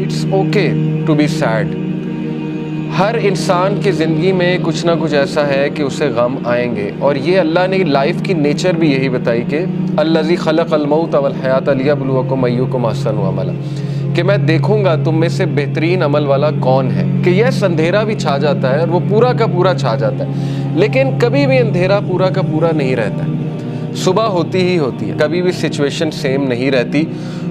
It's okay to be sad. ہر انسان کی زندگی میں کچھ نہ کچھ ایسا ہے کہ اسے غم آئیں گے، اور یہ اللہ نے لائف کی نیچر بھی یہی بتائی کہ الذی خلق الموت والحیات لیبلوکم ایکم احسن عملا، کہ میں دیکھوں گا تم میں سے بہترین عمل والا کون ہے. کہ یس اندھیرا بھی چھا جاتا ہے اور وہ پورا کا پورا چھا جاتا ہے، لیکن کبھی بھی اندھیرا پورا کا پورا نہیں رہتا ہے، صبح ہوتی ہی ہوتی ہے. کبھی بھی سچویشن سیم نہیں رہتی.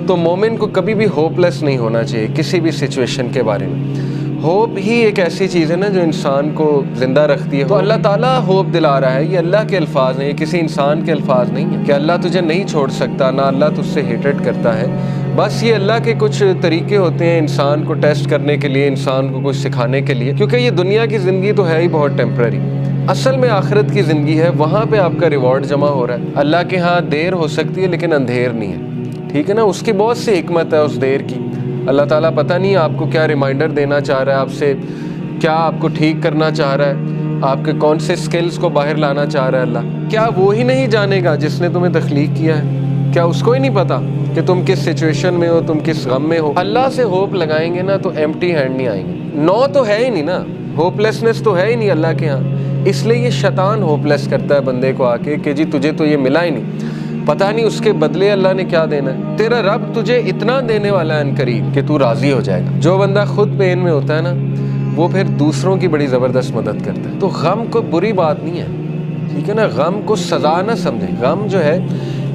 تو مومن کو کبھی بھی ہوپ لیس نہیں ہونا چاہیے کسی بھی سچویشن کے بارے میں. ہوپ ہی ایک ایسی چیز ہے نا جو انسان کو زندہ رکھتی ہے. تو اللہ تعالیٰ ہوپ دلا رہا ہے. یہ اللہ کے الفاظ ہیں، یہ کسی انسان کے الفاظ نہیں ہیں کہ اللہ تجھے نہیں چھوڑ سکتا، نہ اللہ تجھ سے ہیٹڈ کرتا ہے. بس یہ اللہ کے کچھ طریقے ہوتے ہیں انسان کو ٹیسٹ کرنے کے لیے، انسان کو کچھ سکھانے کے لیے، کیونکہ یہ دنیا کی زندگی تو ہے ہی بہت ٹیمپرری. اصل میں آخرت کی زندگی ہے، وہاں پہ آپ کا ریوارڈ جمع ہو رہا ہے. اللہ کے ہاں دیر ہو سکتی ہے لیکن اندھیر نہیں ہے، ٹھیک ہے نا. اس کی بہت سی حکمت ہے اس دیر کی. اللہ تعالیٰ پتہ نہیں آپ کو کیا ریمائنڈر دینا چاہ رہا ہے، آپ سے کیا آپ کو ٹھیک کرنا چاہ رہا ہے، آپ کے کون سے سکلز کو باہر لانا چاہ رہا ہے. اللہ کیا وہ ہی نہیں جانے گا جس نے تمہیں تخلیق کیا ہے؟ کیا اس کو ہی نہیں پتا کہ تم کس سچویشن میں ہو، تم کس غم میں ہو؟ اللہ سے ہوپ لگائیں گے نا تو ایمٹی ہینڈ نہیں آئیں گے. نو تو ہے ہی نہیں نا، ہوپ لیسنس تو ہے ہی نہیں اللہ کے ہاں. اس لیے یہ شیطان ہوپ لیس کرتا ہے بندے کو آ کے کہ جی تجھے تو یہ ملا ہی نہیں، پتہ نہیں اس کے بدلے اللہ نے کیا دینا ہے. تیرا رب تجھے اتنا دینے والا ہے عنقریب کہ تو راضی ہو جائے گا. جو بندہ خود پین میں ہوتا ہے نا وہ پھر دوسروں کی بڑی زبردست مدد کرتا ہے. تو غم کوئی بری بات نہیں ہے، ٹھیک ہے نا. غم کو سزا نہ سمجھیں. غم جو ہے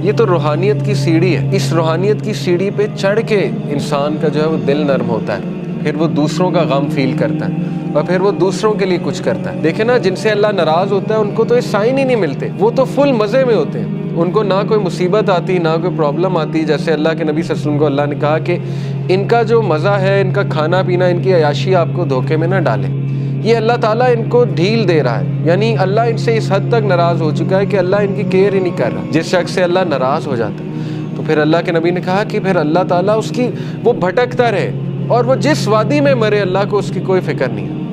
یہ تو روحانیت کی سیڑھی ہے. اس روحانیت کی سیڑھی پہ چڑھ کے انسان کا جو ہے وہ دل نرم ہوتا ہے، پھر وہ دوسروں کا غم فیل کرتا ہے اور پھر وہ دوسروں کے لیے کچھ کرتا ہے. دیکھیں نا جن سے اللہ ناراض ہوتا ہے ان کو تو یہ سائن ہی نہیں ملتے، وہ تو فل مزے میں ہوتے ہیں. ان کو نہ کوئی مصیبت آتی نہ کوئی پرابلم آتی. جیسے اللہ کے نبی صلی اللہ علیہ وسلم کو اللہ نے کہا کہ ان کا جو مزہ ہے، ان کا کھانا پینا، ان کی عیاشی آپ کو دھوکے میں نہ ڈالے. یہ اللہ تعالیٰ ان کو ڈھیل دے رہا ہے، یعنی اللہ ان سے اس حد تک ناراض ہو چکا ہے کہ اللہ ان کی کیئر ہی نہیں کر رہا. جس شخص سے اللہ ناراض ہو جاتا ہے تو پھر اللہ کے نبی نے کہا کہ پھر اللہ تعالیٰ اس کی وہ بھٹکتا رہے اور وہ جس وادی میں مرے اللہ کو اس کی کوئی فکر نہیں ہے.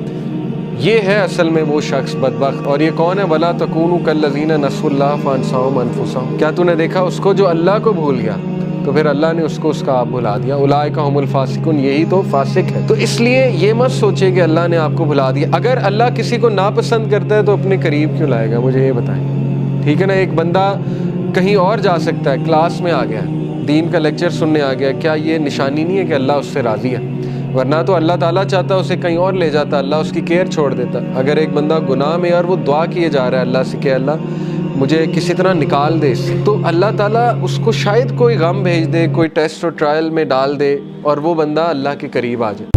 یہ ہے اصل میں وہ شخص بدبخت. اور یہ کون ہے؟ وَلَا تَكُونُوا كَالَّذِينَ نَسُوا اللَّهَ فَأَنسَاهُمْ أَنفُسَهُمْ. کیا تو نے دیکھا اس کو جو اللہ کو بھول گیا تو پھر اللہ نے اس کو اس کا آپ بھلا دیا. اولئک هم الفاسقون، یہی تو فاسق ہے. تو اس لیے یہ مت سوچے کہ اللہ نے آپ کو بھلا دیا. اگر اللہ کسی کو ناپسند کرتا ہے تو اپنے قریب کیوں لائے گا؟ مجھے یہ بتائیں، ٹھیک ہے نا. ایک بندہ کہیں اور جا سکتا ہے، کلاس میں آ گیا، دین کا لیکچر سننے آ گیا، کیا یہ نشانی نہیں ہے کہ اللہ اس سے راضی ہے؟ ورنہ تو اللہ تعالیٰ چاہتا اسے کہیں اور لے جاتا، اللہ اس کی کیئر چھوڑ دیتا. اگر ایک بندہ گناہ میں اور وہ دعا کیے جا رہا ہے اللہ سے کہ اللہ مجھے کسی طرح نکال دے اس سے، تو اللہ تعالیٰ اس کو شاید کوئی غم بھیج دے، کوئی ٹیسٹ اور ٹرائل میں ڈال دے اور وہ بندہ اللہ کے قریب آ جائے.